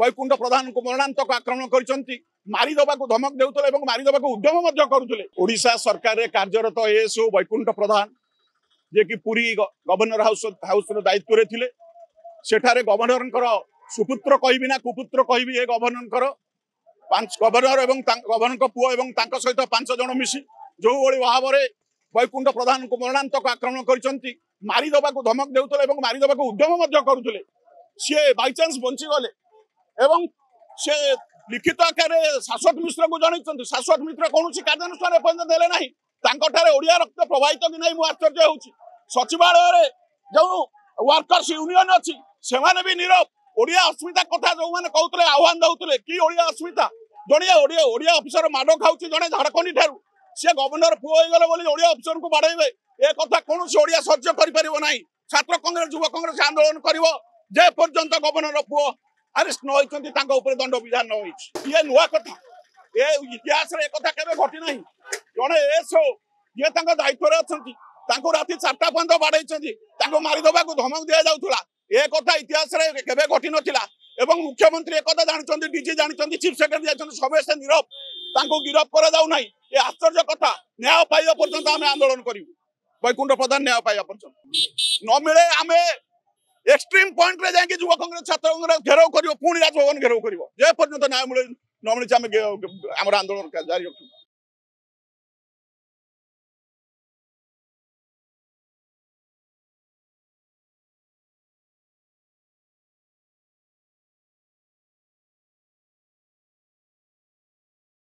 वैकुंठ प्रधान को मरणांतक आक्रमण कर मारिदेवा धमक देउतले मारिदेवा उद्यम करुले। ओडिशा सरकार कार्यरत एएसओ वैकुंठ प्रधान जे कि पुरी गवर्नर हाउस दायित्व रे थिले सेठारे गवर्नर सुपुत्र कहबी ना कुपुत्र कहबी ए गवर्नर गवर्नर एवं गवर्नर पुओ एवं सहित 5 जन मिसी जो भाव में वैकुंठ प्रधान को मरणांतक आक्रमण कर मारिदेवा धमक देउतले मारिदेवा उद्यम करुले। सी बाइचान्स बंचीगले एवं से लिखित आकार शाश्वत मिश्र को जन शाश्वत मिश्र कौन कार्यानुष्ठान एपर्यंत देले ना ओडिया रक्त प्रभावित कि नहीं आश्चर्य हो। सचिवालय जो वर्कर्स यूनियन अच्छी से भी नीरव ओडिया अस्मिता कथा जो मैंने कहते आह्वान दौले कि ओडिया अस्मिता जड़िया ओडिया अफिसर माड़ खाऊ जड़े झाड़खंडी ठार सी गवर्नर पुओ होगले बोली ओडिया अफिसर को बाड़े ए कथा कौन ओडिया सह्य कर छात्र कांग्रेस युवा कांग्रेस आंदोलन कर पर्यंत गवर्नर पुओ अरेस्ट न होती दंड विधान न हो। ये नुआ कथा ये इतिहास के घटी ना जड़े एसओ ये दायित्व अच्छा राति 4टा पर्यंत बाड़े मारिदेवा धमक दि जाऊला ए कथा इतिहास के घटी नाला। मुख्यमंत्री एक जानते डीजी जानते चीफ सेक्रेटरी जानते समस्त नीरव गिरफ करा ये आश्चर्य कथा। न्याय पाइबा पर्यंत आम आंदोलन करूँ वैकुंठ प्रधान न्याय पाइबा पर्यंत न मिले आम एक्सट्रीम पॉइंट रे जाके युवा कांग्रेस छात्र कांग्रेस घेराव कर पुणी राजभवन घेराव कर पर्यंत न्याय मिले न मिले आम आंदोलन जारी रखू।